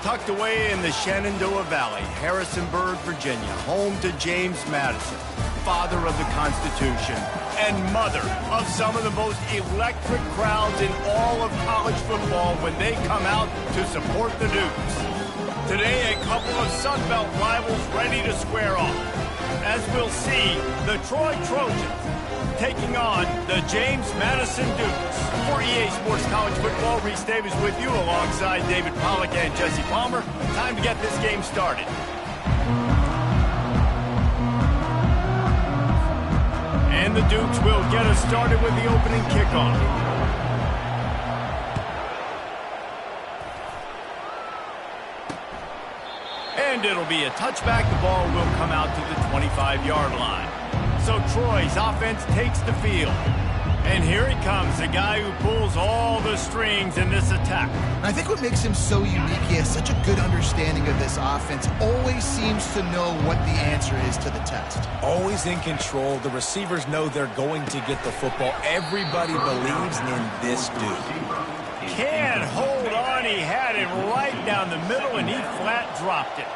Tucked away in the Shenandoah Valley, Harrisonburg, Virginia, home to James Madison, father of the Constitution and mother of some of the most electric crowds in all of college football when they come out to support the Dukes. Today, a couple of Sun Belt rivals ready to square off. As we'll see, the Troy Trojans taking on the James Madison Dukes. For EA Sports College Football, Reese Davis with you alongside David Pollack and Jesse Palmer. Time to get this game started. And the Dukes will get us started with the opening kickoff. And it'll be a touchback. The ball will come out to the 25-yard line. So Troy's offense takes the field. And here he comes, the guy who pulls all the strings in this attack. I think what makes him so unique, he has such a good understanding of this offense. Always seems to know what the answer is to the test. Always in control. The receivers know they're going to get the football. Everybody believes in this dude. Can't hold on. He had it right down the middle, and he flat dropped it.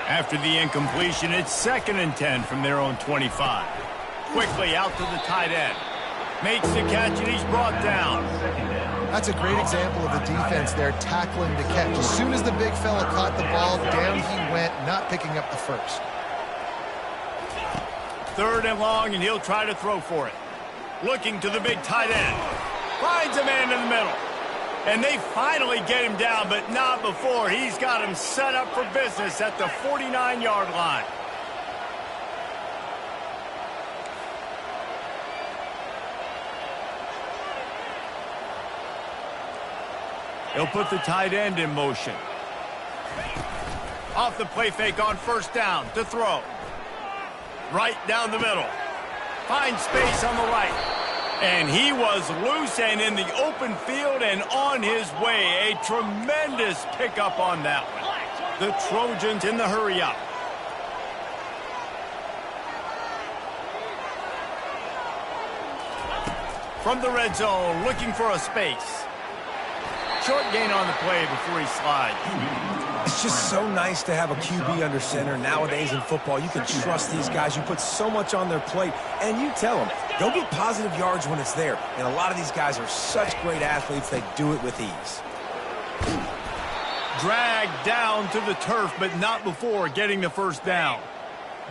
After the incompletion, it's 2nd and 10 from their own 25. Quickly out to the tight end. Makes the catch, and he's brought down. That's a great example of the defense there, tackling the catch. As soon as the big fella caught the ball, down he went, not picking up the first. 3rd and long, and he'll try to throw for it. Looking to the big tight end. Finds a man in the middle. And they finally get him down, but not before. He's got him set up for business at the 49-yard line. He'll put the tight end in motion. Off the play fake on 1st down to throw. Right down the middle. Finds space on the right. And he was loose and in the open field and on his way. A tremendous pickup on that one. The Trojans in the hurry up. From the red zone, looking for a space. Short gain on the play before he slides. It's just so nice to have a QB under center. Nowadays in football, you can trust these guys. You put so much on their plate, and you tell them, go get positive yards when it's there. And a lot of these guys are such great athletes, they do it with ease. Dragged down to the turf, but not before getting the 1st down.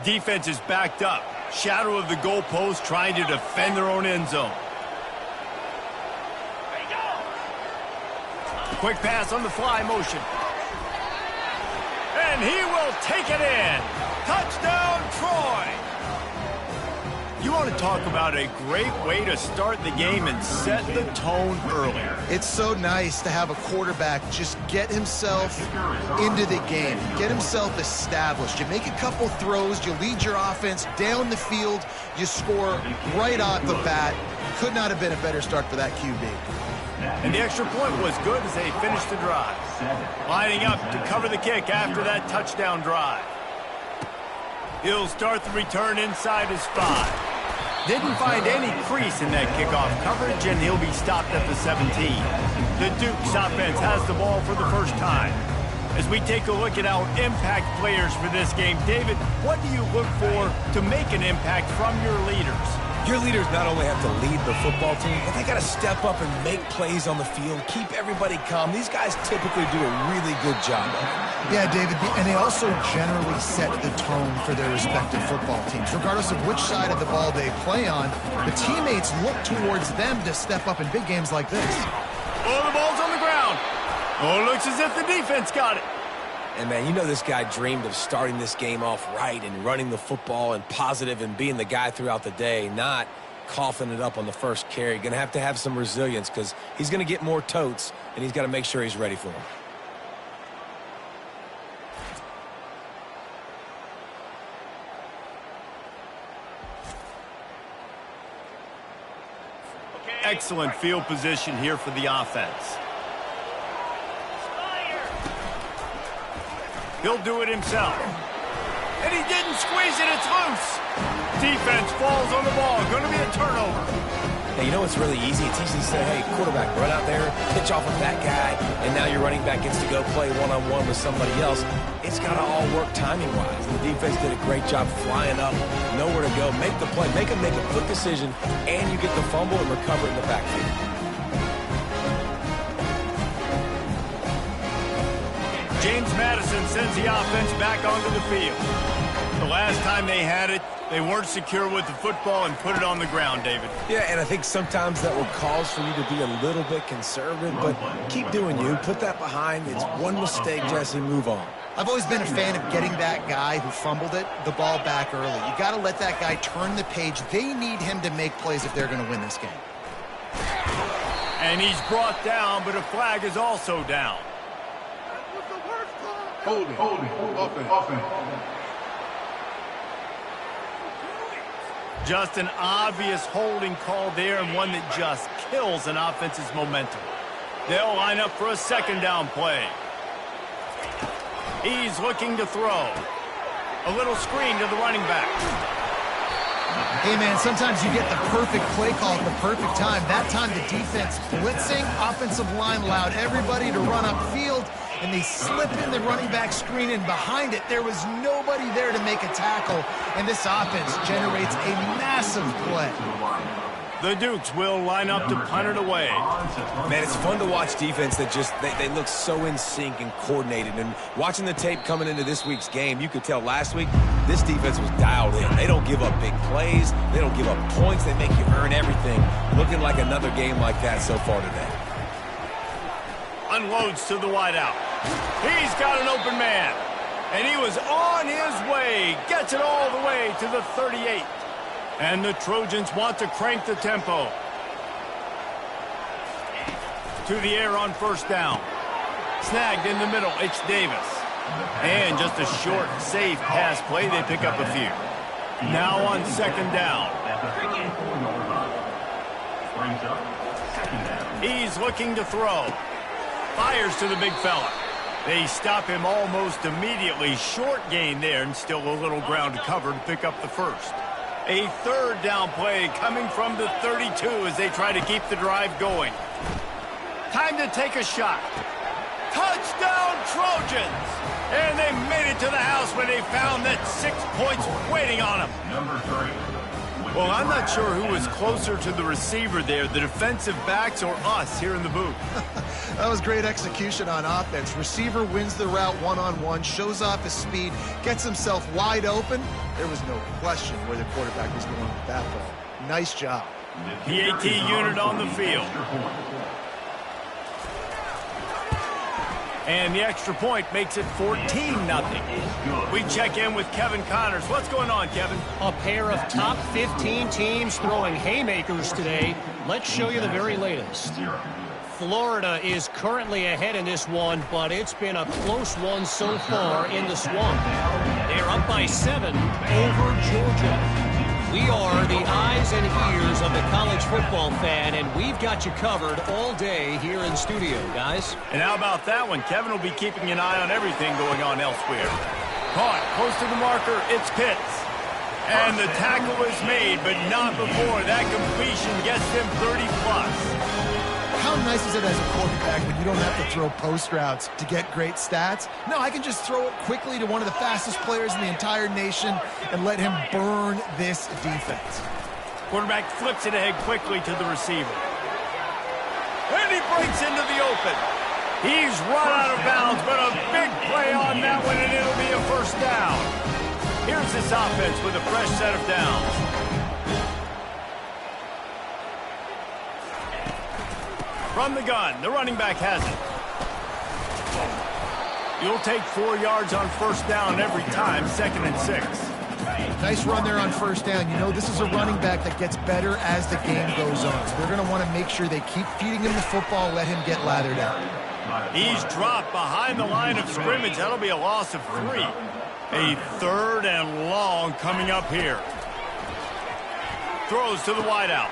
Defense is backed up. Shadow of the goalpost trying to defend their own end zone. Quick pass on the fly motion. And he will take it in. Touchdown, Troy. You want to talk about a great way to start the game and set the tone earlier. It's so nice to have a quarterback just get himself into the game, get himself established. You make a couple throws, you lead your offense down the field, you score right off the bat. Could not have been a better start for that QB. And the extra point was good as they finished the drive. Lining up to cover the kick after that touchdown drive. He'll start the return inside his 5. Didn't find any crease in that kickoff coverage, and he'll be stopped at the 17. The Dukes offense has the ball for the first time. As we take a look at our impact players for this game, David, what do you look for to make an impact from your leaders? Your leaders not only have to lead the football team, but they got to step up and make plays on the field, keep everybody calm. These guys typically do a really good job of it. Yeah, David, and they also generally set the tone for their respective football teams. Regardless of which side of the ball they play on, the teammates look towards them to step up in big games like this. Oh, the ball's on the ground. Oh, it looks as if the defense got it. And, man, you know this guy dreamed of starting this game off right and running the football and positive and being the guy throughout the day, not coughing it up on the first carry. Going to have some resilience because he's going to get more totes, and he's got to make sure he's ready for them. Excellent field position here for the offense. He'll do it himself. And he didn't squeeze it, it's loose. Defense falls on the ball, going to be a turnover. Now, you know it's really easy? It's easy to say, hey, quarterback, run out there, pitch off of that guy, and now your running back gets to go play one-on-one with somebody else. It's got to all work timing-wise. And the defense did a great job flying up, nowhere to go. Make the play, make a quick decision, and you get the fumble and recover it in the backfield. James Madison sends the offense back onto the field. The last time they had it, they weren't secure with the football and put it on the ground, David. Yeah, and I think sometimes that will cause for you to be a little bit conservative, but keep doing you. Put that behind. It's one mistake, Jesse, move on. I've always been a fan of getting that guy who fumbled it, the ball back early. You got to let that guy turn the page. They need him to make plays if they're going to win this game. And he's brought down, but a flag is also down. Holding, offense. Just an obvious holding call there, and one that just kills an offense's momentum. They'll line up for a second down play. He's looking to throw. A little screen to the running back. Hey, man, sometimes you get the perfect play call at the perfect time. That time the defense blitzing, offensive line allowed everybody to run upfield, and they slip in the running back screen, and behind it, there was nobody there to make a tackle, and this offense generates a massive play. The Dukes will line up to punt it away. Man, it's fun to watch defense that just, they look so in sync and coordinated. And watching the tape coming into this week's game, you could tell last week this defense was dialed in. They don't give up big plays. They don't give up points. They make you earn everything. Looking like another game like that so far today. Unloads to the wideout. He's got an open man. And he was on his way. Gets it all the way to the 38. And the Trojans want to crank the tempo. To the air on first down. Snagged in the middle, it's Davis. And just a short, safe pass play, they pick up a few. Now on second down. He's looking to throw. Fires to the big fella. They stop him almost immediately. Short gain there, and still a little ground to cover to pick up the first. A third down play coming from the 32 as they try to keep the drive going. Time to take a shot. Touchdown, Trojans! And they made it to the house when they found that 6 points waiting on them. Number 3. Well, I'm not sure who was closer to the receiver there, the defensive backs or us here in the booth. That was great execution on offense. Receiver wins the route one-on-one, shows off his speed, gets himself wide open. There was no question where the quarterback was going with that ball. Nice job. PAT unit on the field. And the extra point makes it 14-0. We check in with Kevin Connors. What's going on, Kevin? A pair of top 15 teams throwing haymakers today. Let's show you the very latest. Florida is currently ahead in this one, but it's been a close one so far in the swamp. They're up by 7 over Georgia. We are the eyes and ears of the college football fan, and we've got you covered all day here in studio, guys. And how about that one? Kevin will be keeping an eye on everything going on elsewhere. Caught close to the marker, it's Pitts. And the tackle is made, but not before that completion gets them 30+. How nice is it as a quarterback when you don't have to throw post routes to get great stats? No, I can just throw it quickly to one of the fastest players in the entire nation and let him burn this defense. Quarterback flips it ahead quickly to the receiver. And he breaks into the open. He's run out of bounds, but a big play on that one, and it'll be a first down. Here's this offense with a fresh set of downs. From the gun, the running back has it. You'll take 4 yards on first down every time, 2nd and 6. Nice run there on first down. You know, this is a running back that gets better as the game goes on. So they're going to want to make sure they keep feeding him the football, let him get lathered out. He's dropped behind the line of scrimmage. That'll be a loss of 3. A 3rd and long coming up here. Throws to the wideout.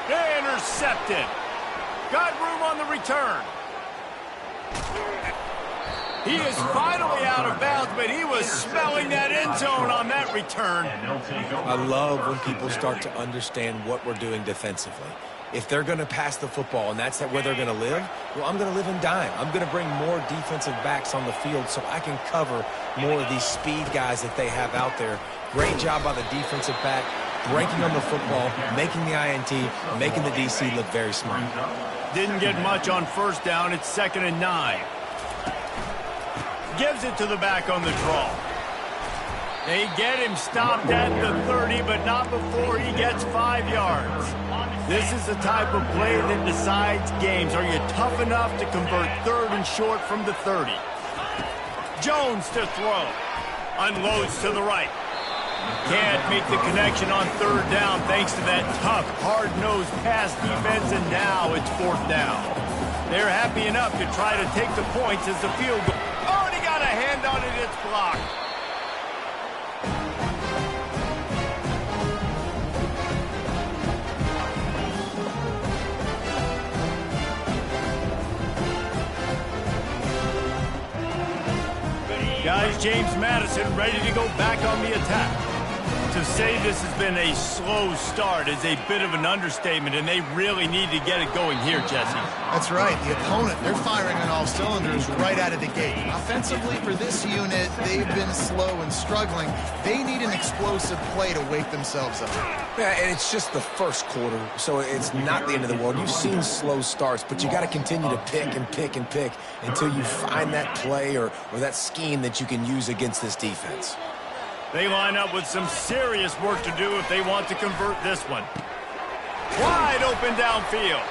Intercepted. Got room on the return. He is finally out of bounds, but he was smelling that end zone on that return. I love when people start to understand what we're doing defensively. if they're going to pass the football and that's where they're going to live, well, I'm going to live in dime. I'm going to bring more defensive backs on the field so I can cover more of these speed guys that they have out there. Great job by the defensive back, breaking on the football, making the INT, making the DC look very smart. Didn't get much on first down. It's 2nd and 9. Gives it to the back on the draw. They get him stopped at the 30, but not before he gets 5 yards. This is the type of play that decides games. Are you tough enough to convert 3rd and short from the 30? Jones to throw. Unloads to the right. Can't make the connection on 3rd down thanks to that tough, hard-nosed pass defense, and now it's 4th down. They're happy enough to try to take the points as the field goal. Oh, and he got a hand on it. It's blocked. Guys, James Madison ready to go back on the attack. To say this has been a slow start is a bit of an understatement, and they really need to get it going here, Jesse. That's right. The opponent, they're firing on all cylinders right out of the gate. Offensively, for this unit, they've been slow and struggling. They need an explosive play to wake themselves up. Yeah, and it's just the first quarter, so it's not the end of the world. You've seen slow starts, but you got to continue to pick and pick and pick until you find that play or that scheme that you can use against this defense. They line up with some serious work to do if they want to convert this one. Wide open downfield.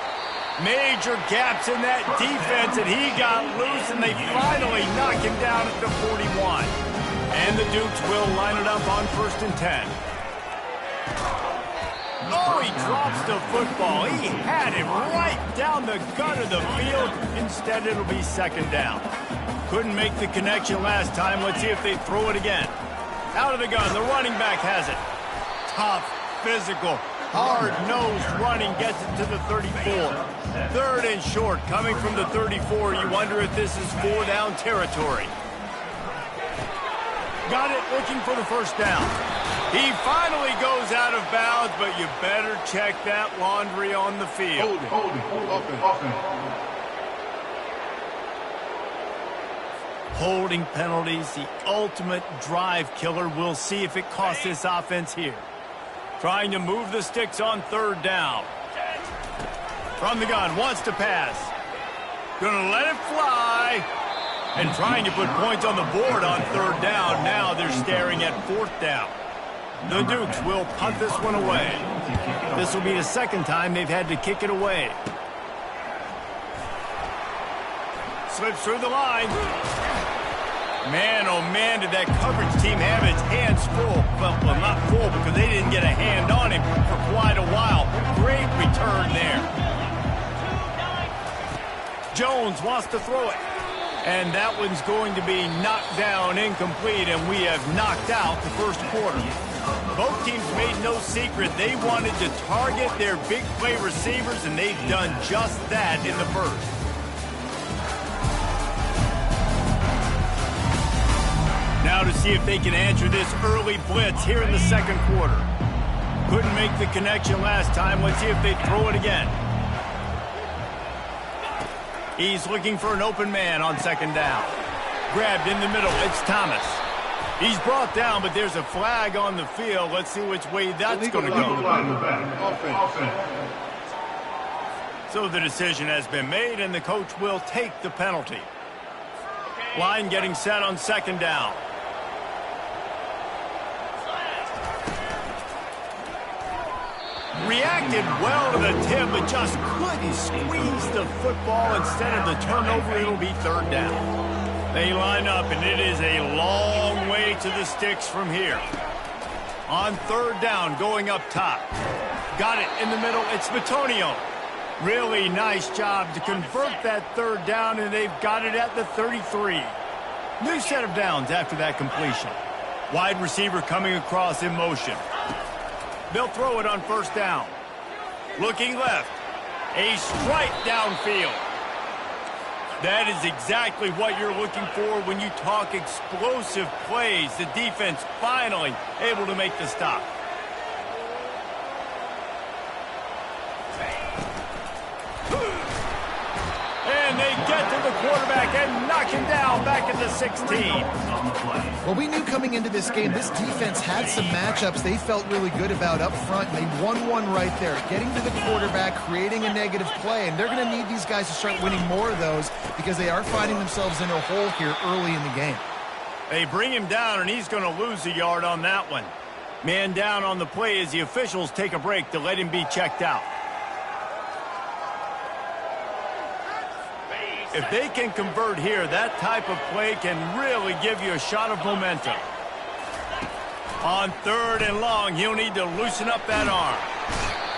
Major gaps in that defense, and he got loose, and they finally knock him down at the 41. And the Dukes will line it up on 1st and 10. Oh, he drops the football. He had it right down the gut of the field. Instead, it'll be 2nd down. Couldn't make the connection last time. Let's see if they throw it again. Out of the gun, the running back has it. Tough, physical, hard-nosed running gets it to the 34. 3rd and short, coming from the 34. You wonder if this is 4-down territory. Got it, looking for the 1st down. He finally goes out of bounds, but you better check that laundry on the field. Holding penalties, the ultimate drive killer. We'll see if it costs this offense here. Trying to move the sticks on 3rd down. From the gun, wants to pass. Gonna let it fly. And trying to put points on the board on 3rd down. Now they're staring at 4th down. The Dukes will punt this one away. This will be the 2nd time they've had to kick it away. Slips through the line. Man, oh man, did that coverage team have its hands full. Well, not full because they didn't get a hand on him for quite a while. Great return there. Jones wants to throw it. And that one's going to be knocked down incomplete, and we have knocked out the 1st quarter. Both teams made no secret. They wanted to target their big play receivers, and they've done just that in the 1st. Now to see if they can answer this early blitz here in the 2nd quarter. Couldn't make the connection last time. Let's see if they throw it again. He's looking for an open man on 2nd down. Grabbed in the middle. It's Thomas. He's brought down, but there's a flag on the field. Let's see which way that's going to go. So the decision has been made, and the coach will take the penalty. Line getting set on 2nd down. Reacted well to the tip, but just couldn't squeeze the football. Instead of the turnover, it'll be 3rd down. They line up, and it is a long way to the sticks from here. On 3rd down, going up top. Got it in the middle. It's Bitonio. Really nice job to convert that 3rd down, and they've got it at the 33. New set of downs after that completion. Wide receiver coming across in motion. They'll throw it on 1st down. Looking left. A strike downfield. That is exactly what you're looking for when you talk explosive plays. The defense finally able to make the stop. the quarterback and knock him down back at the 16. Well, we knew coming into this game, this defense had some matchups they felt really good about up front. They won one right there, getting to the quarterback, creating a negative play, and they're going to need these guys to start winning more of those because they are finding themselves in a hole here early in the game. They bring him down, and he's going to lose a yard on that one. Man down on the play as the officials take a break to let him be checked out. If they can convert here, that type of play can really give you a shot of momentum. On 3rd and long, he'll need to loosen up that arm.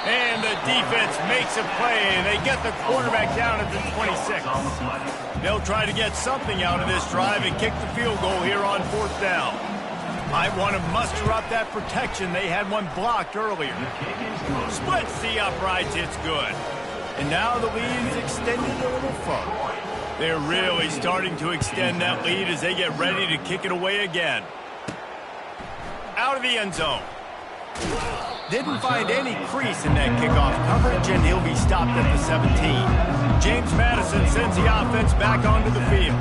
And the defense makes a play, and they get the quarterback down at the 26. They'll try to get something out of this drive and kick the field goal here on 4th down. Might want to muster up that protection. They had one blocked earlier. Splits the uprights. It's good. And now the lead is extended a little further. They're really starting to extend that lead as they get ready to kick it away again. Out of the end zone. Didn't find any crease in that kickoff coverage, and he'll be stopped at the 17. James Madison sends the offense back onto the field.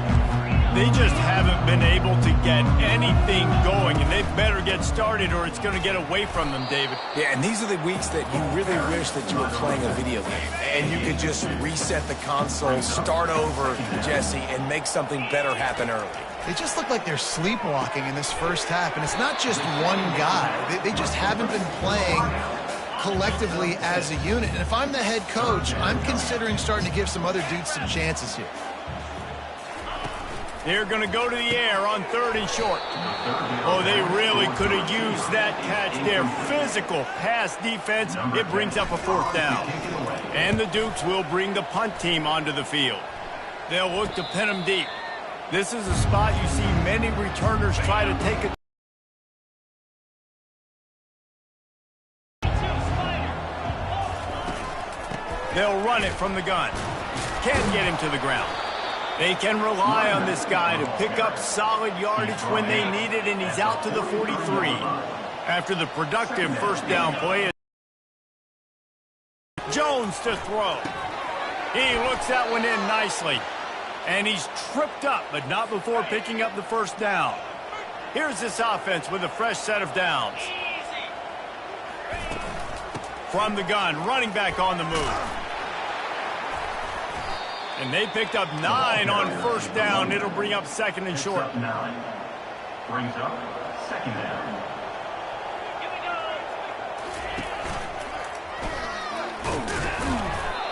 They just haven't been able to get anything going, and they better get started or it's going to get away from them, David. Yeah, and these are the weeks that you really wish that you were playing a video game and you could just reset the console, start over, Jesse, and make something better happen early. They just look like they're sleepwalking in this first half, and it's not just one guy. They just haven't been playing collectively as a unit. And if I'm the head coach, I'm considering starting to give some other dudes some chances here. They're going to go to the air on 3rd and short. Oh, they really could have used that catch. Their physical pass defense, it brings up a 4th down. And the Dukes will bring the punt team onto the field. They'll look to pin them deep. This is a spot you see many returners try to take it. They'll run it from the gun. Can't get him to the ground. They can rely on this guy to pick up solid yardage when they need it, and he's out to the 43. After the productive 1st down play, Jones to throw. He looks that one in nicely. And he's tripped up, but not before picking up the 1st down. Here's this offense with a fresh set of downs. From the gun, running back on the move. And they picked up 9 on 1st down. It'll bring up 2nd and short. 9. Brings up 2nd down.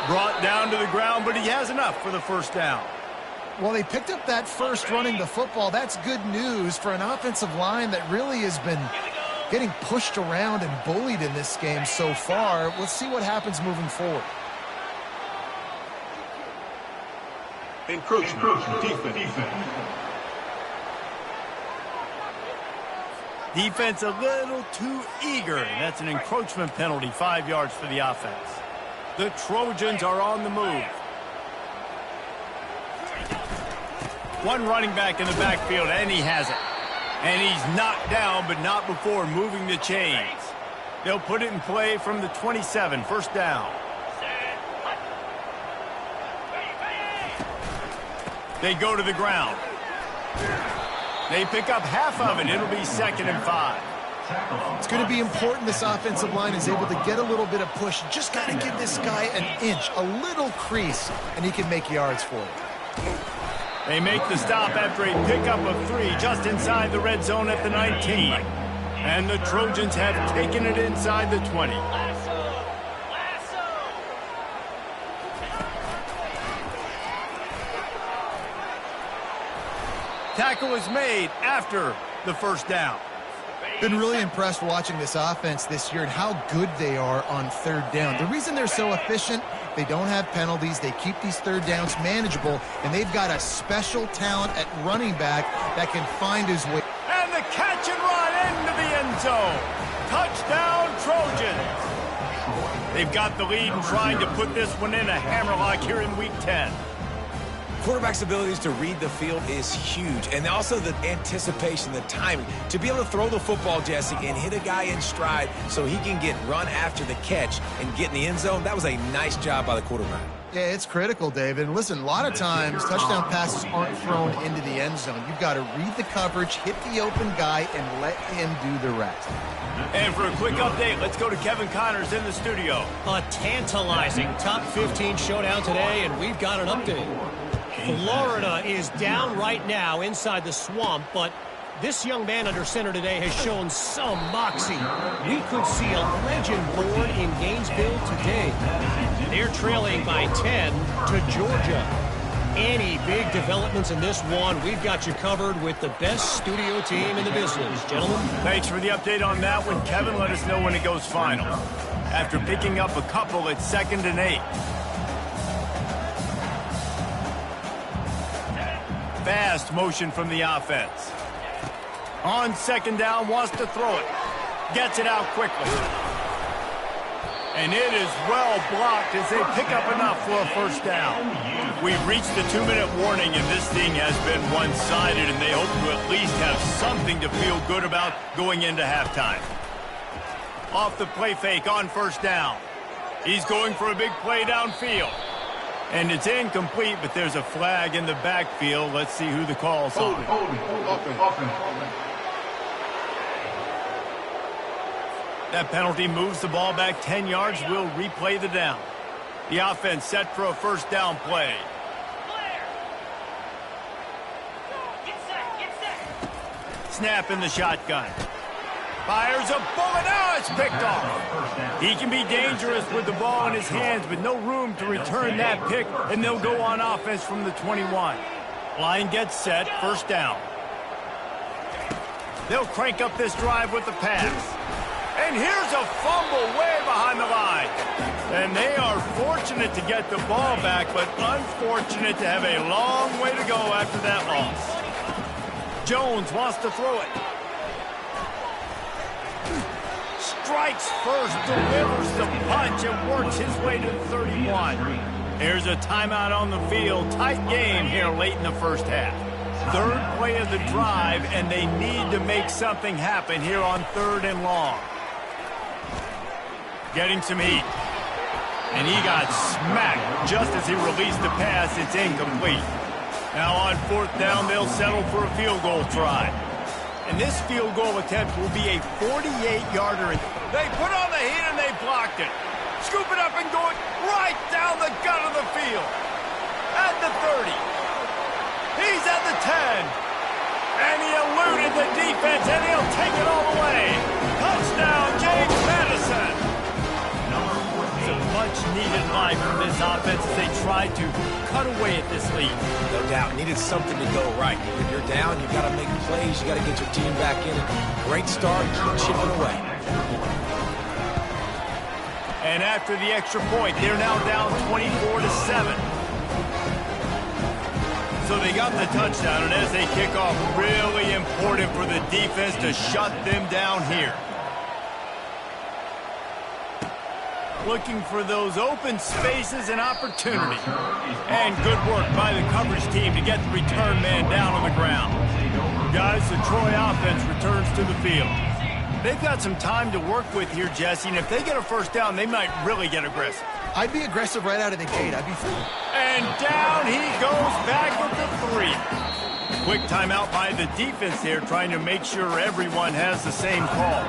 Brought down to the ground, but he has enough for the 1st down. Well, they picked up that first running the football. That's good news for an offensive line that really has been getting pushed around and bullied in this game so far. Let's see what happens moving forward. Encroachment. Defense a little too eager, and that's an encroachment penalty, 5 yards for the offense. The Trojans are on the move. One running back in the backfield, and he has it. And he's knocked down, but not before moving the chains. They'll put it in play from the 27, 1st down. They go to the ground. They pick up half of it. It'll be 2nd and 5. It's going to be important this offensive line is able to get a little bit of push. Just got to give this guy an inch, a little crease, and he can make yards for it. They make the stop after a pickup of 3 just inside the red zone at the 19. And the Trojans have taken it inside the 20. Tackle is made after the 1st down. Been really impressed watching this offense this year and how good they are on 3rd down. The reason they're so efficient, they don't have penalties, they keep these 3rd downs manageable, and they've got a special talent at running back that can find his way. And the catch and run into the end zone. Touchdown, Trojans. They've got the lead and trying to put this one in a hammerlock here in Week 10. Quarterback's abilities to read the field is huge, and also the anticipation, the timing. To be able to throw the football, Jesse, and hit a guy in stride so he can get run after the catch and get in the end zone, that was a nice job by the quarterback. Yeah, it's critical, David. And listen, a lot of times touchdown passes aren't thrown into the end zone. You've got to read the coverage, hit the open guy, and let him do the rest. And for a quick update, let's go to Kevin Connors in the studio. A tantalizing top 15 showdown today, and we've got an update. Florida is down right now inside the swamp, but this young man under center today has shown some moxie. We could see a legend born in Gainesville today. They're trailing by 10 to Georgia. Any big developments in this one, we've got you covered with the best studio team in the business. Gentlemen. Thanks for the update on that one. Kevin, let us know when it goes final. After picking up a couple, it's 2nd and 8. Fast motion from the offense. On 2nd down, wants to throw it. Gets it out quickly. And it is well blocked as they pick up enough for a first down. We've reached the 2-minute warning, and this thing has been one-sided, and they hope to at least have something to feel good about going into halftime. Off the play fake on 1st down. He's going for a big play downfield. And it's incomplete, but there's a flag in the backfield. Let's see who the call's on. That penalty moves the ball back 10 yards. We'll replay the down. The offense set for a first down play. Snap in the shotgun. Fires a bullet. Oh, it's picked off. He can be dangerous with the ball in his hands, but no room to return that pick, and they'll go on offense from the 21. Line gets set. First down. They'll crank up this drive with the pass. And here's a fumble way behind the line. And they are fortunate to get the ball back, but unfortunate to have a long way to go after that loss. Jones wants to throw it. Strikes first, delivers the punch, and works his way to the 31. There's a timeout on the field. Tight game here late in the first half. 3rd play of the drive, and they need to make something happen here on 3rd and long. Getting some heat. And he got smacked just as he released the pass. It's incomplete. Now on 4th down, they'll settle for a field goal try. And this field goal attempt will be a 48-yarder. They put on the heat and they blocked it. Scoop it up and go it right down the gut of the field. At the 30. He's at the 10. And he eluded the defense, and he'll take it all the way. Touchdown, James Madison. Some much-needed life from this offense as they tried to cut away at this lead. No doubt. Needed something to go right. When you're down, you've got to make plays. You've got to get your team back in it. Great start. Keep chipping away. And after the extra point, they're now down 24-7. So they got the touchdown, and as they kick off, really important for the defense to shut them down here. Looking for those open spaces and opportunity. And good work by the coverage team to get the return man down on the ground. Guys, the Troy offense returns to the field. They've got some time to work with here, Jesse, and if they get a first down, they might really get aggressive. I'd be aggressive right out of the gate. I'd be full. And down he goes back with the 3. Quick timeout by the defense here, trying to make sure everyone has the same call.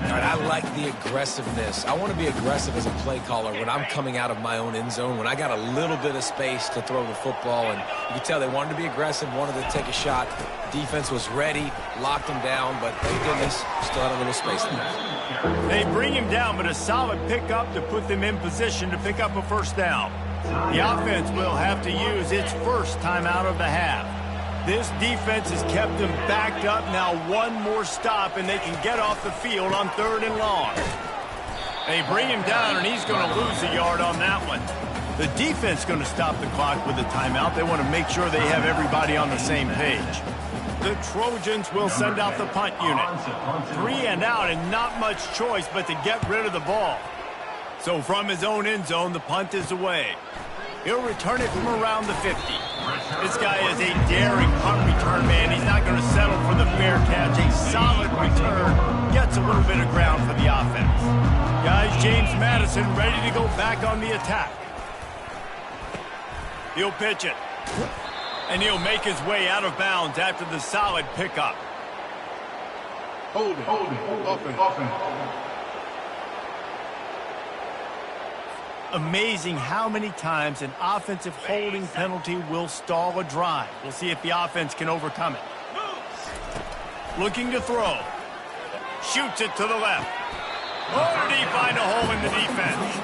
All right, I like the aggressiveness. I want to be aggressive as a play caller when I'm coming out of my own end zone, when I got a little bit of space to throw the football. And you can tell they wanted to be aggressive, wanted to take a shot. Defense was ready, locked him down, but thank goodness, still had a little space there. They bring him down, but a solid pickup to put them in position to pick up a first down. The offense will have to use its first timeout of the half. This defense has kept them backed up. Now one more stop, and they can get off the field on 3rd and long. They bring him down, and he's going to lose a yard on that one. The defense is going to stop the clock with a timeout. They want to make sure they have everybody on the same page. The Trojans will send out the punt unit. 3 and out, and not much choice but to get rid of the ball. So from his own end zone, the punt is away. He'll return it from around the 50. This guy is a daring punt return man. He's not going to settle for the fair catch. A solid return. Gets a little bit of ground for the offense. Guys, James Madison ready to go back on the attack. He'll pitch it. And he'll make his way out of bounds after the solid pickup. Hold it. Offense. Amazing how many times an offensive holding penalty will stall a drive. We'll see if the offense can overcome it. Looking to throw. Shoots it to the left. Oh, did he find a hole in the defense?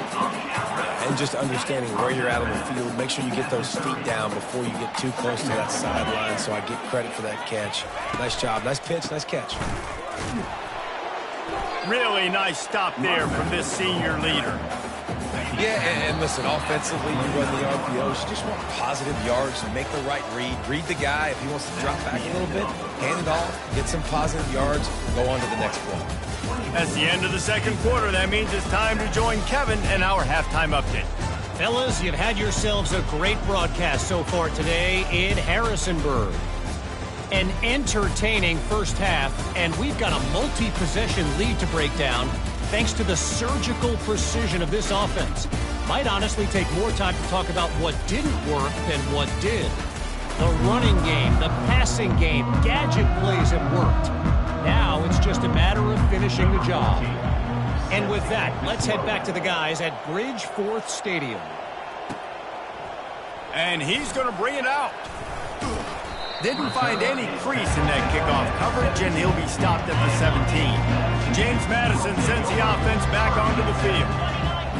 And just understanding where you're at on the field, make sure you get those feet down before you get too close to that sideline, so I get credit for that catch. Nice job. Nice pitch. Nice catch. Really nice stop there from this senior leader. Yeah, and listen, offensively, you run the RPOs. You just want positive yards, make the right read. Read the guy. If he wants to drop back a little bit, hand it off, get some positive yards, go on to the next play. That's the end of the second quarter. That means it's time to join Kevin and our halftime update. Fellas, you've had yourselves a great broadcast so far today in Harrisonburg. An entertaining first half, and we've got a multi-possession lead to break down thanks to the surgical precision of this offense. Might honestly take more time to talk about what didn't work than what did. The running game, the passing game, gadget plays have worked. Now it's just a matter of finishing the job. And with that, let's head back to the guys at Bridgeforth Stadium. And he's going to bring it out. Didn't find any crease in that kickoff coverage, and he'll be stopped at the 17. James Madison sends the offense back onto the field.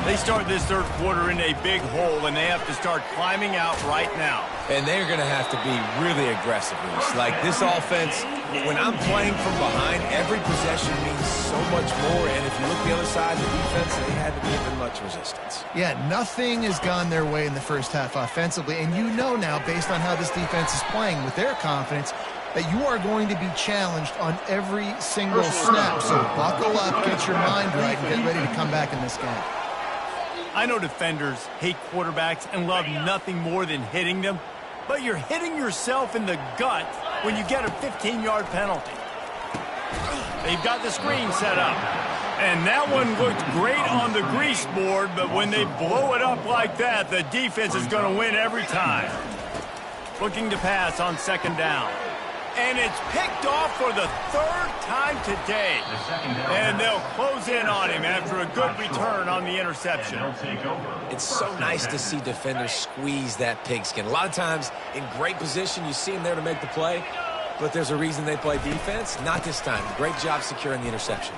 They start this third quarter in a big hole, and they have to start climbing out right now. And they're going to have to be really aggressive. Like this offense, when I'm playing from behind, every possession means so much more. And if you look the other side, the defense, they haven't given much resistance. Yeah, nothing has gone their way in the first half offensively. And you know now, based on how this defense is playing with their confidence, that you are going to be challenged on every single snap. So buckle up, get your mind right, and get ready to come back in this game. I know defenders hate quarterbacks and love nothing more than hitting them, but you're hitting yourself in the gut when you get a 15-yard penalty. They've got the screen set up, and that one looked great on the grease board, but when they blow it up like that, the defense is going to win every time. Looking to pass on second down. And it's picked off for the third time today. And they'll close in on him after a good return on the interception. It's so nice to see defenders squeeze that pigskin. A lot of times in great position, you see them there to make the play, but there's a reason they play defense. Not this time. Great job securing the interception.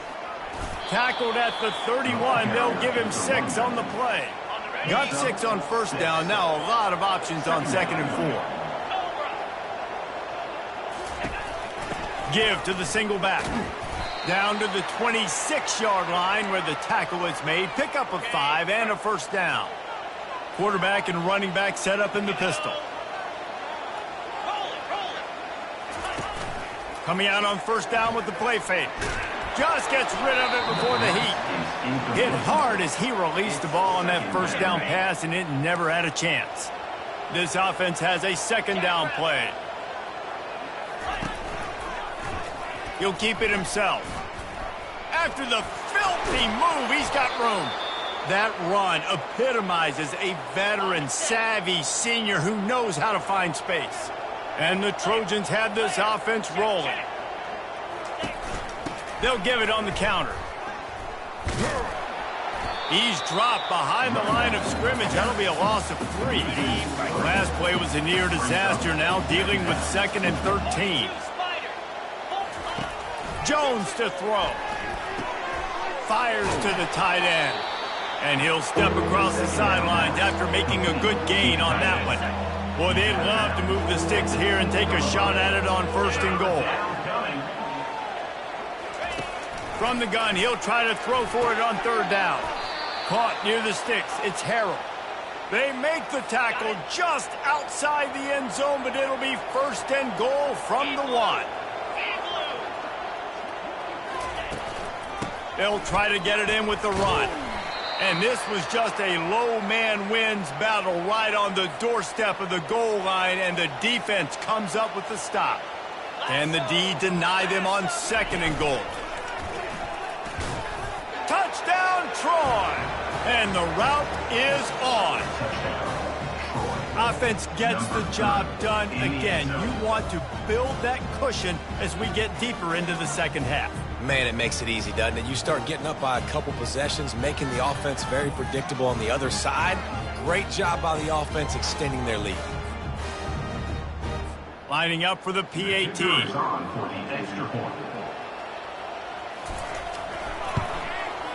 Tackled at the 31. They'll give him 6 on the play. Got 6 on first down. Now a lot of options on second and 4. Give to the single back. Down to the 26-yard line where the tackle is made. Pick up a 5 and a first down. Quarterback and running back set up in the pistol. Coming out on first down with the play fake. Just gets rid of it before the heat. Hit hard as he released the ball on that first down pass, and it never had a chance. This offense has a second down play. He'll keep it himself. After the filthy move, he's got room. That run epitomizes a veteran, savvy senior who knows how to find space. And the Trojans have this offense rolling. They'll give it on the counter. He's dropped behind the line of scrimmage. That'll be a loss of 3. Last play was a near disaster, now dealing with second and 13. Jones to throw. Fires to the tight end. And he'll step across the sidelines after making a good gain on that one. Boy, they'd love to move the sticks here and take a shot at it on first and goal. From the gun, he'll try to throw for it on third down. Caught near the sticks. It's Harrell. They make the tackle just outside the end zone, but it'll be first and goal from the 1. They'll try to get it in with the run. And this was just a low man wins battle right on the doorstep of the goal line, and the defense comes up with the stop. And the D deny them on second and goal. Touchdown, Troy! And the route is on. Offense gets the job done again. You want to build that cushion as we get deeper into the second half. Man, it makes it easy, doesn't it? You start getting up by a couple possessions, making the offense very predictable on the other side. Great job by the offense extending their lead. Lining up for the PAT.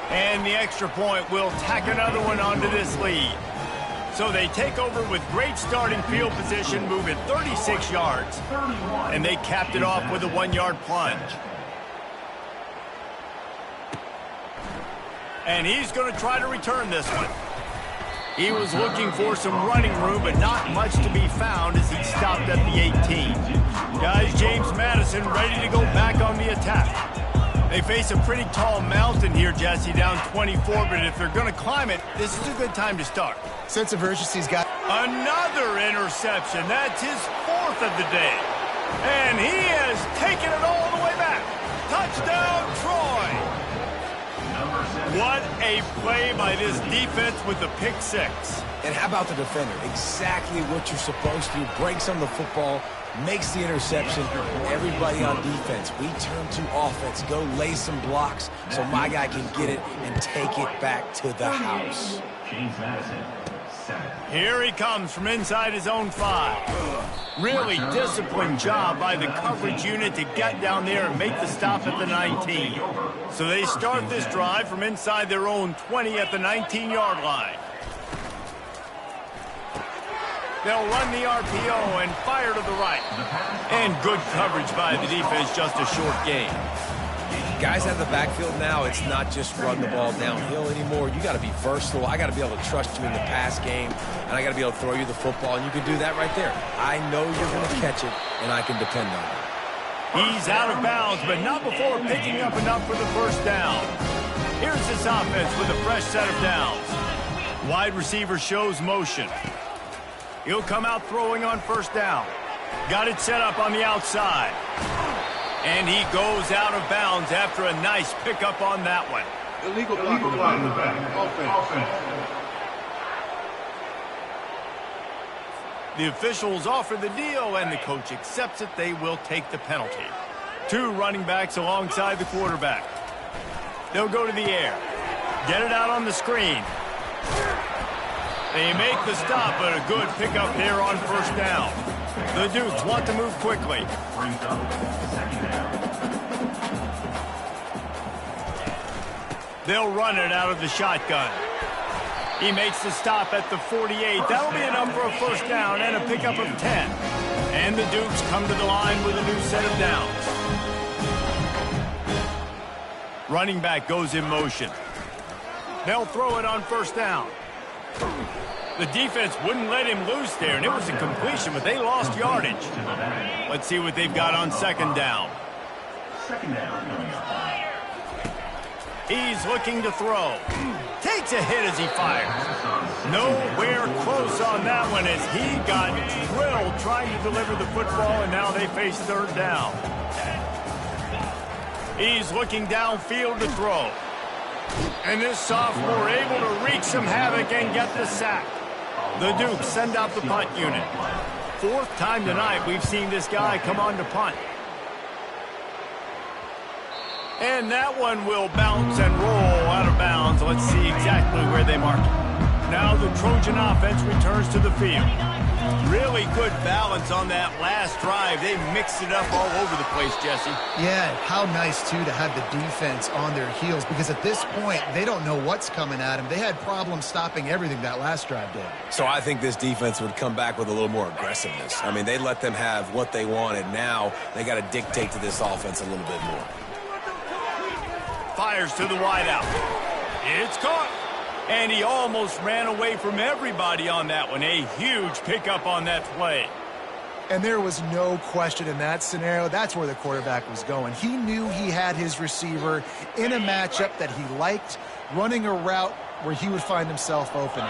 And the extra point will tack another one onto this lead. So they take over with great starting field position, moving 36 yards. And they capped it off with a 1-yard plunge. And he's going to try to return this one. He was looking for some running room, but not much to be found as he stopped at the 18. Guys, James Madison ready to go back on the attack. They face a pretty tall mountain here, Jesse, down 24, but if they're going to climb it, this is a good time to start. Sense of urgency's got... Another interception. That's his 4th of the day. And he has taken it all the way back. Touchdown, Troy. What a play by this defense with the pick 6. And how about the defender? Exactly what you're supposed to do. Breaks on the football, makes the interception. Everybody on defense, we turn to offense. Go lay some blocks so my guy can get it and take it back to the house. James Madison. Here he comes from inside his own 5. Really disciplined job by the coverage unit to get down there and make the stop at the 19. So they start this drive from inside their own 20 at the 19-yard line. They'll run the RPO and fire to the right. And good coverage by the defense, just a short gain. Guys out of the backfield now, it's not just run the ball downhill anymore. You got to be versatile. I got to be able to trust you in the pass game, and I got to be able to throw you the football, and you can do that right there. I know you're going to catch it, and I can depend on it. He's out of bounds, but not before picking up enough for the first down. Here's this offense with a fresh set of downs. Wide receiver shows motion. He'll come out throwing on first down. Got it set up on the outside. And he goes out of bounds after a nice pickup on that one. Illegal block in the back. Offense. The officials offer the deal, and the coach accepts it. They will take the penalty. 2 running backs alongside the quarterback. They'll go to the air. Get it out on the screen. They make the stop, but a good pickup there on first down. The Dukes want to move quickly. They'll run it out of the shotgun. He makes the stop at the 48. That'll be enough for a first down and a pickup of 10. And the Dukes come to the line with a new set of downs. Running back goes in motion. They'll throw it on first down. The defense wouldn't let him loose there, and it was a completion, but they lost yardage. Let's see what they've got on second down. He's looking to throw. Takes a hit as he fires. Nowhere close on that one as he got drilled trying to deliver the football, and now they face third down. He's looking downfield to throw. And this sophomore able to wreak some havoc and get the sack. The Dukes send out the punt unit. 4th time tonight we've seen this guy come on to punt. And that one will bounce and roll out of bounds. Let's see exactly where they mark it. Now the Trojan offense returns to the field. Really good balance on that last drive. They mixed it up all over the place, Jesse. Yeah, how nice, too, to have the defense on their heels, because at this point, they don't know what's coming at them. They had problems stopping everything that last drive did. So I think this defense would come back with a little more aggressiveness. I mean, they let them have what they wanted. Now they got to dictate to this offense a little bit more. Fires to the wideout. It's caught. And he almost ran away from everybody on that one. A huge pickup on that play. And there was no question in that scenario. That's where the quarterback was going. He knew he had his receiver in a matchup that he liked, running a route where he would find himself open.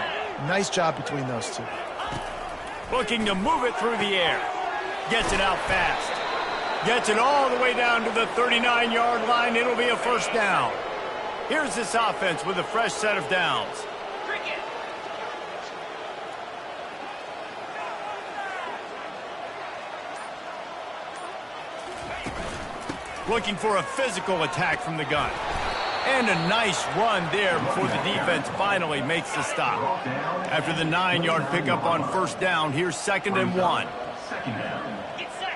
Nice job between those two. Looking to move it through the air. Gets it out fast. Gets it all the way down to the 39-yard line. It'll be a first down. Here's this offense with a fresh set of downs. looking for a physical attack from the gun. And a nice run there before the defense finally makes the stop. After the 9-yard pickup on first down, here's 2nd and 1. Second down. Get set.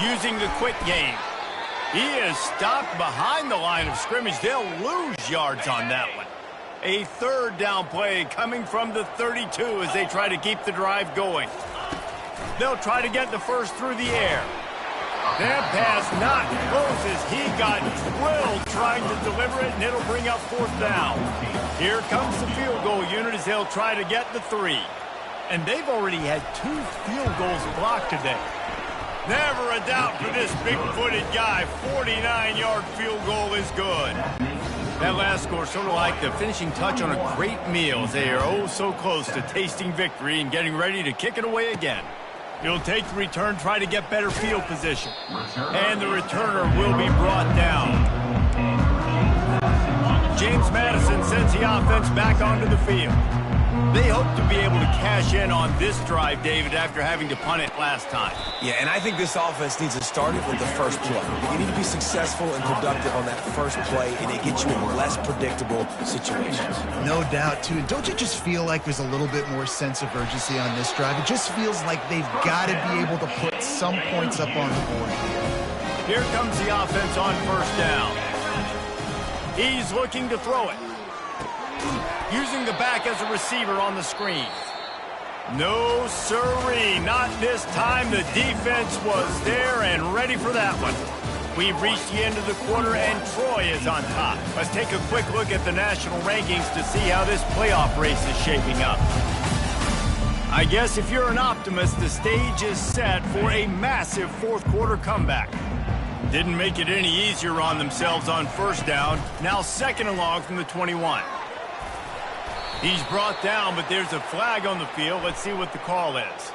Using the quick game. He is stopped behind the line of scrimmage. They'll lose yards on that one. A 3rd down play coming from the 32 as they try to keep the drive going. They'll try to get the first through the air. That pass not close as he got drilled trying to deliver it, and it'll bring up 4th down. Here comes the field goal unit as they'll try to get the 3. And they've already had 2 field goals blocked today. Never a doubt for this big-footed guy. 49-yard field goal is good. That last score sort of like the finishing touch on a great meal as they are oh so close to tasting victory and getting ready to kick it away again. He'll take the return, try to get better field position. And the returner will be brought down. James Madison sends the offense back onto the field. They hope to be able to cash in on this drive, David, after having to punt it last time. Yeah, and I think this offense needs to start it with the first play. You need to be successful and productive on that first play, and it gets you in less predictable situations. No doubt, too. Don't you just feel like there's a little bit more sense of urgency on this drive? It just feels like they've got to be able to put some points up on the board here. Here comes the offense on first down. He's looking to throw it. Using the back as a receiver on the screen. No, sirree, not this time. The defense was there and ready for that one. We've reached the end of the quarter, and Troy is on top. Let's take a quick look at the national rankings to see how this playoff race is shaping up. I guess if you're an optimist, the stage is set for a massive fourth-quarter comeback. Didn't make it any easier on themselves on first down. Now 2nd and long from the 21. He's brought down, but there's a flag on the field. Let's see what the call is.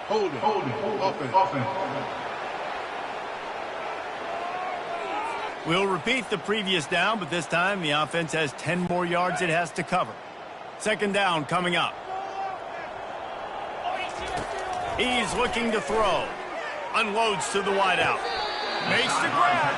Hold it. Offense. We'll repeat the previous down, but this time the offense has 10 more yards it has to cover. 2nd down coming up. He's looking to throw. Unloads to the wideout. Makes the grab.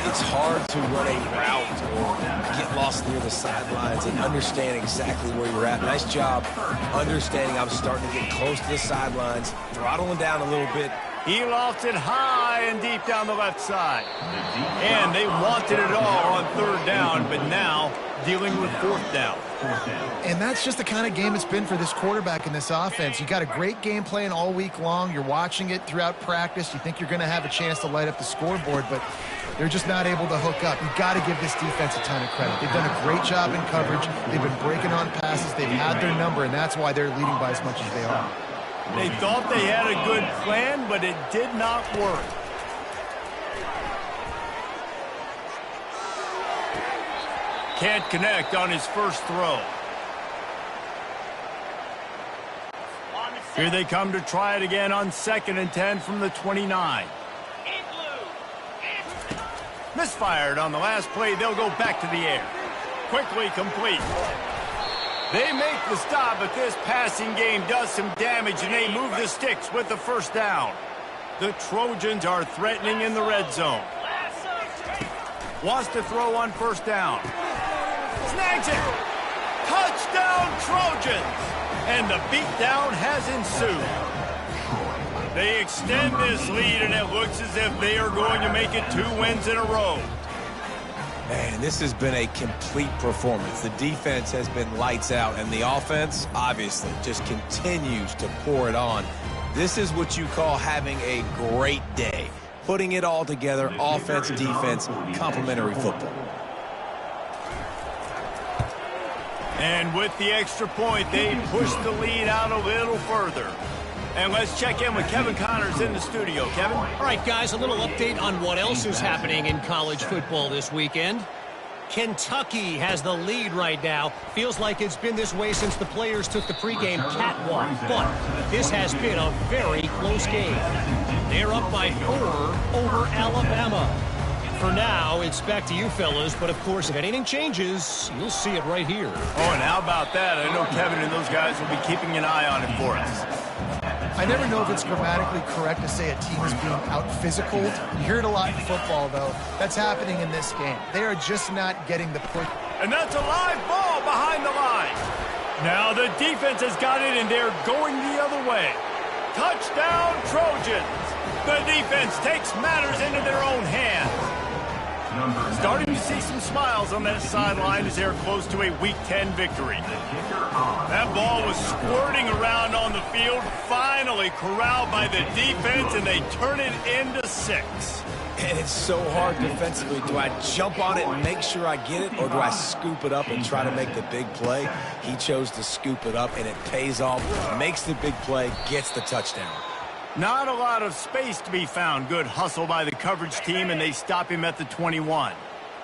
It's hard to run a route or get lost near the sidelines and understand exactly where you're at. Nice job understanding I'm starting to get close to the sidelines, throttling down a little bit. He lofts it high and deep down the left side. And they wanted it all on 3rd down, but now dealing with 4th down. And that's just the kind of game it's been for this quarterback in this offense. You got a great game plan all week long. You're watching it throughout practice. You think you're going to have a chance to light up the scoreboard, but they're just not able to hook up. You've got to give this defense a ton of credit. They've done a great job in coverage. They've been breaking on passes. They've had their number, and that's why they're leading by as much as they are. They thought they had a good plan, but it did not work. Can't connect on his first throw. Here they come to try it again on 2nd and 10 from the 29. Misfired on the last play. They'll go back to the air. Quickly complete. They make the stop, but this passing game does some damage, and they move the sticks with the first down. The Trojans are threatening in the red zone. Wants to throw on first down. Snags it. Touchdown, Trojans. And the beatdown has ensued. They extend this lead, and it looks as if they are going to make it 2 wins in a row. Man, this has been a complete performance. The defense has been lights out, and the offense, obviously, just continues to pour it on. This is what you call having a great day. Putting it all together, offense, defense, complementary football. And with the extra point, they push the lead out a little further. And let's check in with Kevin Connors in the studio. Kevin? All right, guys, a little update on what else is happening in college football this weekend. Kentucky has the lead right now. Feels like it's been this way since the players took the pregame catwalk. But this has been a very close game. They're up by 4 over Alabama. For now, it's back to you fellas, but of course, if anything changes, you'll see it right here. Oh, and how about that? I know Kevin and those guys will be keeping an eye on it for us. I never know if it's grammatically correct to say a team is being out-physicaled. You hear it a lot in football, though. That's happening in this game. They are just not getting the push. And that's a live ball behind the line. Now the defense has got it, and they're going the other way. Touchdown, Trojans. The defense takes matters into their own hands. Starting to see some smiles on that sideline as they're close to a Week 10 victory. That ball was squirting around on the field, finally corralled by the defense, and they turn it into 6. And it's so hard defensively. Do I jump on it and make sure I get it, or do I scoop it up and try to make the big play? He chose to scoop it up, and it pays off, makes the big play, gets the touchdown. Not a lot of space to be found. Good hustle by the coverage team, and they stop him at the 21.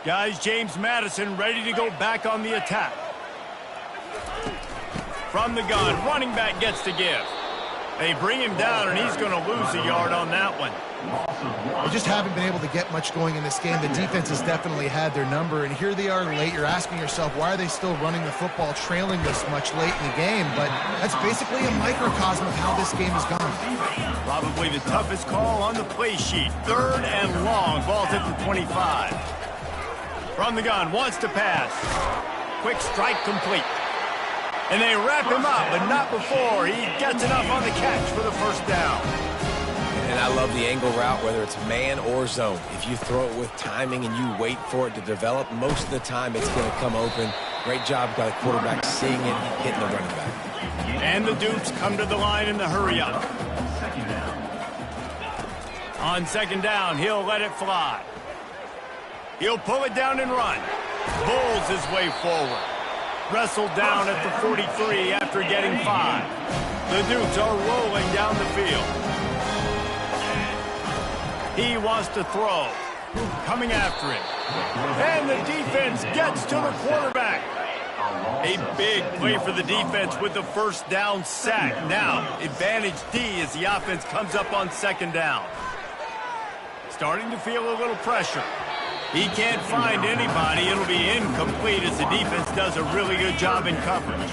Guys, James Madison ready to go back on the attack. From the gun, running back gets to give. They bring him down, and he's going to lose a yard on that one. They just haven't been able to get much going in this game. The defense has definitely had their number, and here they are late. You're asking yourself, why are they still running the football, trailing this much late in the game? But that's basically a microcosm of how this game has gone. Probably the toughest call on the play sheet. 3rd and long. Ball's at the 25. From the gun, wants to pass. Quick strike complete. And they wrap him up, but not before he gets enough on the catch for the first down. And I love the angle route, whether it's man or zone. If you throw it with timing and you wait for it to develop, most of the time it's going to come open. Great job by the quarterback seeing it, hitting the running back. And the Dukes come to the line in the hurry-up. On 2nd down, he'll let it fly. He'll pull it down and run. Bulls his way forward. Wrestled down at the 43 after getting 5. The Dukes are rolling down the field. He wants to throw. Coming after him. And the defense gets to the quarterback. A big play for the defense with the first down sack. Now, advantage D as the offense comes up on 2nd down. Starting to feel a little pressure. He can't find anybody. It'll be incomplete as the defense does a really good job in coverage.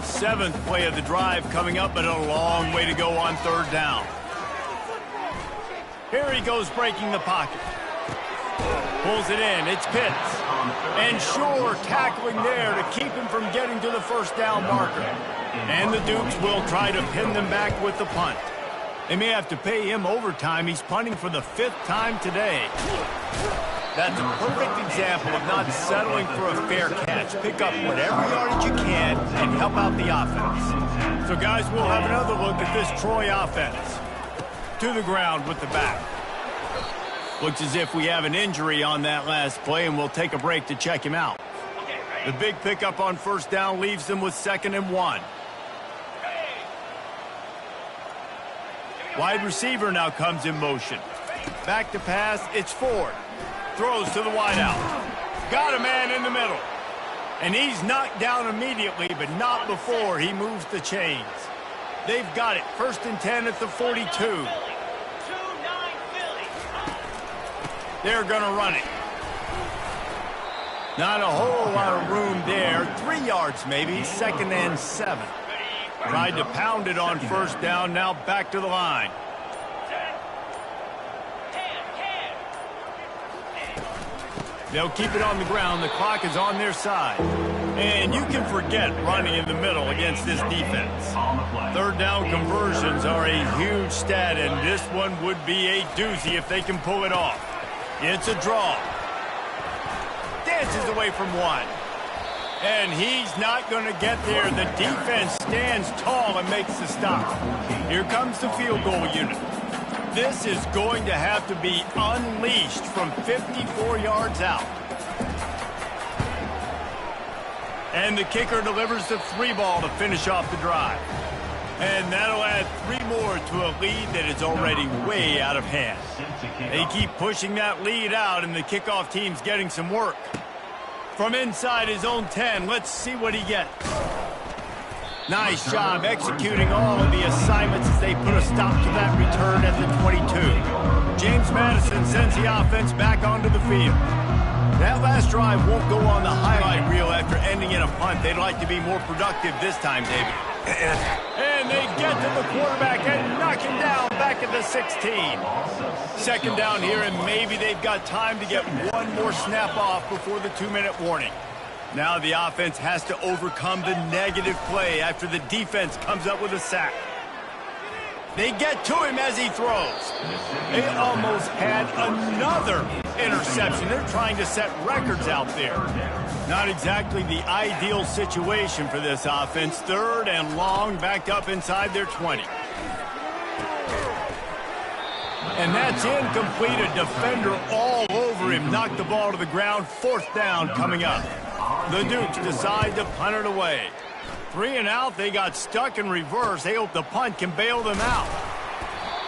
7th play of the drive coming up, but a long way to go on 3rd down. Here he goes breaking the pocket. Pulls it in. It's Pitts. And Shore tackling there to keep him from getting to the first down marker. And the Dukes will try to pin them back with the punt. They may have to pay him overtime. He's punting for the 5th time today. That's a perfect example of not settling for a fair catch. Pick up whatever yardage you can and help out the offense. So, guys, we'll have another look at this Troy offense. To the ground with the back. Looks as if we have an injury on that last play, and we'll take a break to check him out. The big pickup on 1st down leaves them with 2nd and 1. Wide receiver now comes in motion. Back to pass, it's Ford. Throws to the wideout. Got a man in the middle. And he's knocked down immediately, but not before he moves the chains. They've got it. 1st and 10 at the 42. They're going to run it. Not a whole lot of room there. 3 yards maybe. 2nd and 7. Tried to pound it on 1st down. Now back to the line. They'll keep it on the ground. The clock is on their side. And you can forget running in the middle against this defense. 3rd down conversions are a huge stat, and this one would be a doozy if they can pull it off. It's a draw. Dances away from one. And he's not going to get there. The defense stands tall and makes the stop. Here comes the field goal unit. This is going to have to be unleashed from 54 yards out. And the kicker delivers the 3 ball to finish off the drive. And that'll add 3 more to a lead that is already way out of hand. They keep pushing that lead out, and the kickoff team's getting some work. From inside his own 10, let's see what he gets. Nice job executing all of the assignments as they put a stop to that return at the 22. James Madison sends the offense back onto the field. That last drive won't go on the highlight reel after ending in a punt. They'd like to be more productive this time, David. And And they get to the quarterback and knock him down back at the 16. Second down here, and maybe they've got time to get one more snap off before the 2-minute warning. Now the offense has to overcome the negative play after the defense comes up with a sack. They get to him as he throws. They almost had another interception. They're trying to set records out there. Not exactly the ideal situation for this offense. Third and long, backed up inside their 20. And that's incomplete. A defender all over him. Knocked the ball to the ground. Fourth down coming up. The Dukes decide to punt it away. 3 and out. They got stuck in reverse. They hope the punt can bail them out.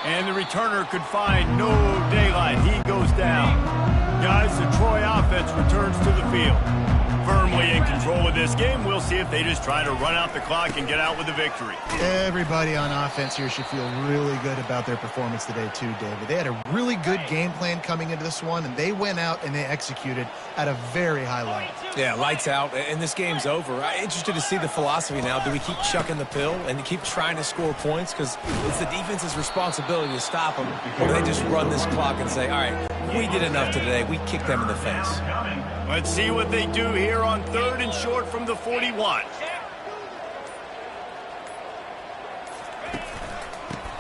And the returner could find no daylight. He goes down. Guys, the Troy offense returns to the field. Firmly in control of this game. We'll see if they just try to run out the clock and get out with the victory. Everybody on offense here should feel really good about their performance today too, David. They had a really good game plan coming into this one, and they went out and they executed at a very high level. Yeah, lights out, and this game's over. I'm interested to see the philosophy now. Do we keep chucking the pill and keep trying to score points? Because it's the defense's responsibility to stop them. Or do they just run this clock and say, all right, we did enough today. We kicked them in the face. Let's see what they do here on 3rd and short from the 41.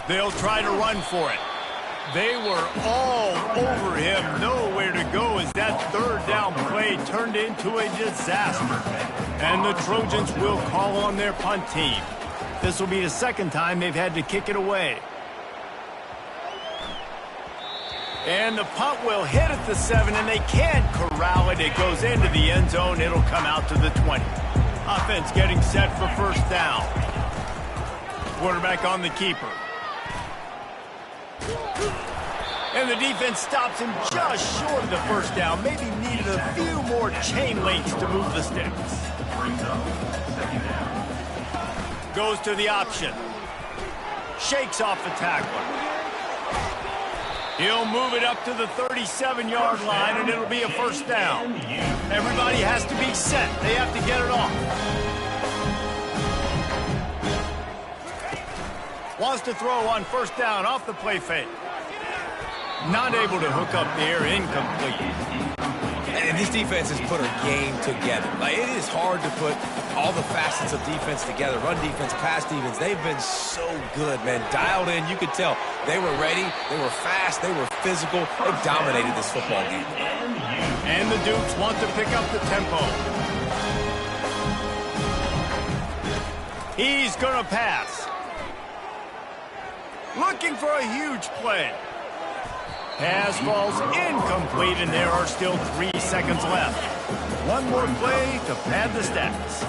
They'll try to run for it. They were all over him. Nowhere to go as that 3rd down play turned into a disaster. And the Trojans will call on their punt team. This will be the second time they've had to kick it away. And the punt will hit at the 7, and they can't corral it. It goes into the end zone. It'll come out to the 20. Offense getting set for first down. Quarterback on the keeper. And the defense stops him just short of the first down. Maybe needed a few more chain links to move the sticks. Goes to the option. Shakes off the tackler. He'll move it up to the 37-yard line, and it'll be a first down. Everybody has to be set. They have to get it off. Wants to throw on first down off the play fake. Not able to hook up there. Incomplete. And this defense has put a game together. Like, it is hard to put all the facets of defense together. Run defense, pass defense. They've been so good, man. Dialed in. You could tell they were ready. They were fast. They were physical. They dominated this football game. And the Dukes want to pick up the tempo. He's going to pass. Looking for a huge play. Pass falls incomplete, and there are still 3 seconds left. One more play to pad the stats.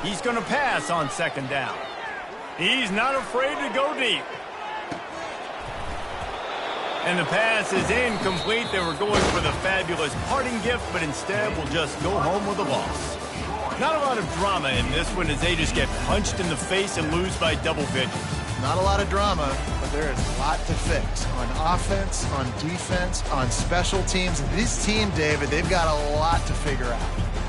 He's going to pass on second down. He's not afraid to go deep. And the pass is incomplete. They were going for the fabulous parting gift, but instead will just go home with a loss. Not a lot of drama in this one as they just get punched in the face and lose by double digits. Not a lot of drama, but there is a lot to fix on offense, on defense, on special teams. This team, David, they've got a lot to figure out.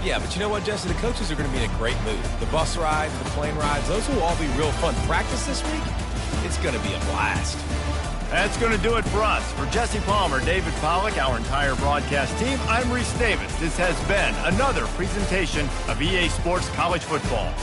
Yeah, but you know what, Jesse? The coaches are going to be in a great mood. The bus rides, the plane rides, those will all be real fun. Practice this week, it's going to be a blast. That's going to do it for us. For Jesse Palmer, David Pollack, our entire broadcast team, I'm Reese Davis. This has been another presentation of EA Sports College Football.